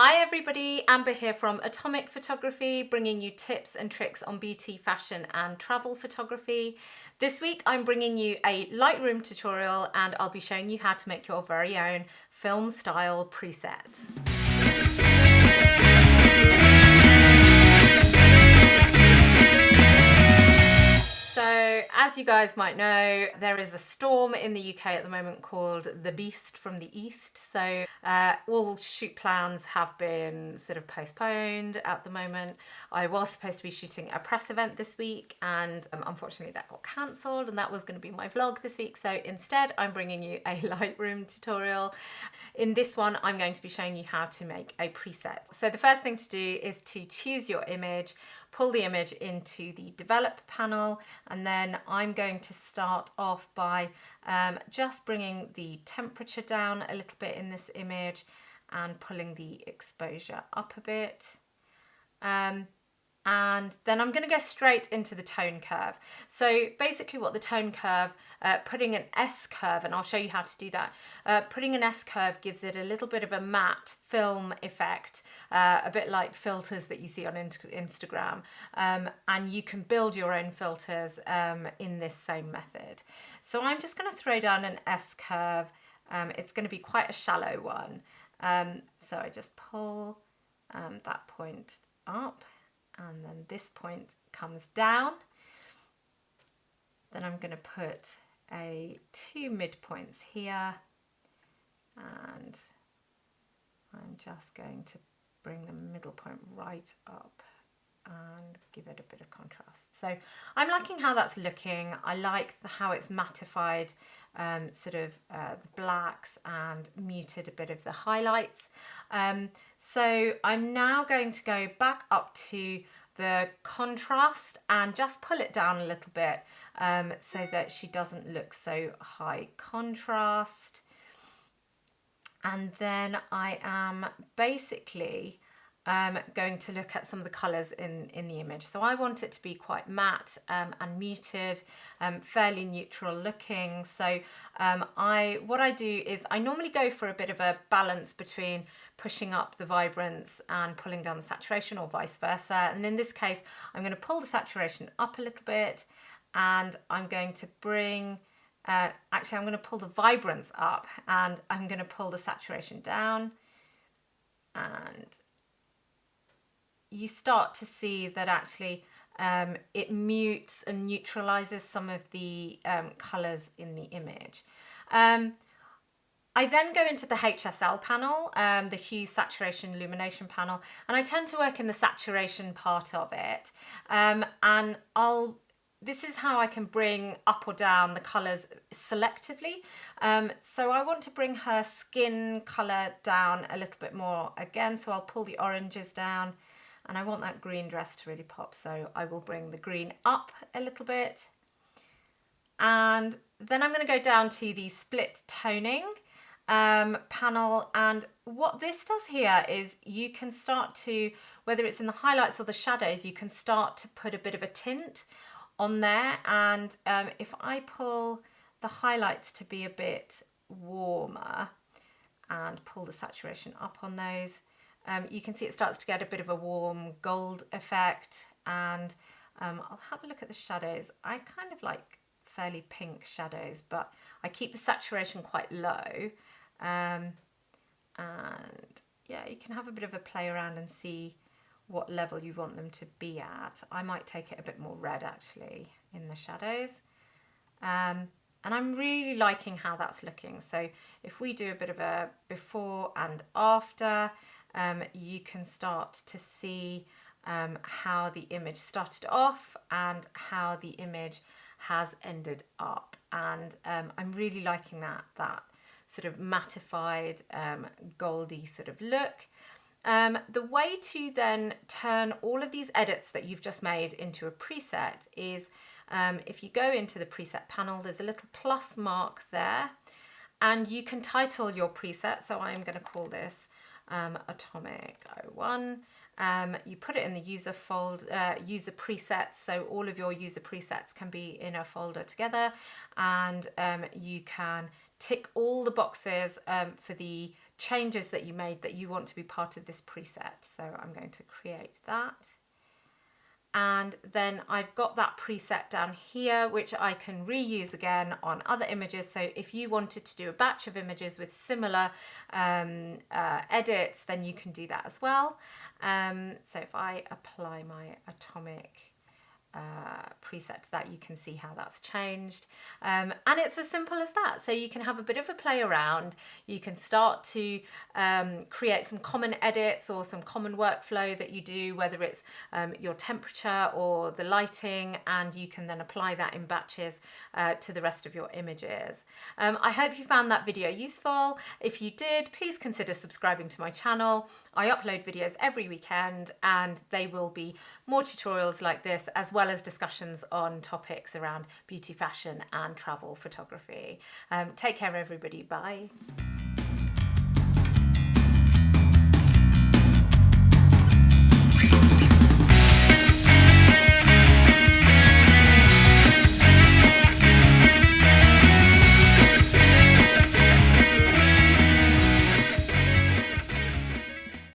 Hi everybody, Amber here from Atomik Photography, bringing you tips and tricks on beauty, fashion and travel photography. This week I'm bringing you a Lightroom tutorial and I'll be showing you how to make your very own film style preset. So, as you guys might know, there is a storm in the UK at the moment called the Beast from the East. So all shoot plans have been sort of postponed at the moment. I was supposed to be shooting a press event this week and unfortunately that got cancelled, and that was going to be my vlog this week. So instead I'm bringing you a Lightroom tutorial. In this one I'm going to be showing you how to make a preset. So the first thing to do is to choose your image, pull the image into the develop panel, and then I'm going to start off by just bringing the temperature down a little bit in this image and pulling the exposure up a bit. And then I'm going to go straight into the tone curve. So basically what the tone curve, putting an S curve, and I'll show you how to do that. Putting an S curve gives it a little bit of a matte film effect, a bit like filters that you see on Instagram. And you can build your own filters in this same method. So I'm just going to throw down an S curve. It's going to be quite a shallow one. So I just pull that point up, and then this point comes down. Then I'm going to put two midpoints here, and I'm just going to bring the middle point right up and give it a bit of contrast. So I'm liking how that's looking. I like how it's mattified the blacks and muted a bit of the highlights. So I'm now going to go back up to the contrast and just pull it down a little bit so that she doesn't look so high contrast. And then I am basically going to look at some of the colours in the image. So I want it to be quite matte and muted, fairly neutral looking. So what I do is I normally go for a bit of a balance between pushing up the vibrance and pulling down the saturation, or vice versa. And in this case, I'm going to pull the saturation up a little bit, and I'm going to bring, actually I'm going to pull the vibrance up, and I'm going to pull the saturation down. And you start to see that actually it mutes and neutralizes some of the colors in the image. I then go into the HSL panel, the hue, saturation, illumination panel, and I tend to work in the saturation part of it. And this is how I can bring up or down the colors selectively. So I want to bring her skin color down a little bit more again. So I'll pull the oranges down, and I want that green dress to really pop. So I will bring the green up a little bit. And then I'm going to go down to the split toning panel. And what this does here is you can start to, whether it's in the highlights or the shadows, you can start to put a bit of a tint on there. And if I pull the highlights to be a bit warmer and pull the saturation up on those, you can see it starts to get a bit of a warm gold effect. And I'll have a look at the shadows. I kind of like fairly pink shadows, but I keep the saturation quite low. And yeah, you can have a bit of a play around and see what level you want them to be at. I might take it a bit more red actually in the shadows. And I'm really liking how that's looking. So if we do a bit of a before and after, you can start to see how the image started off and how the image has ended up. And I'm really liking that sort of mattified, goldy sort of look. The way to then turn all of these edits that you've just made into a preset is if you go into the preset panel, there's a little plus mark there, and you can title your preset. So I'm going to call this Atomik 01. You put it in the user folder, user presets, so all of your user presets can be in a folder together, and you can tick all the boxes for the changes that you made that you want to be part of this preset. So I'm going to create that. And then I've got that preset down here, which I can reuse again on other images. So if you wanted to do a batch of images with similar edits, then you can do that as well. So if I apply my Atomik preset to that, you can see how that's changed, and it's as simple as that. So you can have a bit of a play around, you can start to create some common edits or some common workflow that you do, whether it's your temperature or the lighting, and you can then apply that in batches to the rest of your images. I hope you found that video useful. If you did, please consider subscribing to my channel. I upload videos every weekend, and they will be more tutorials like this, as well as discussions on topics around beauty, fashion and travel photography. Take care everybody, bye.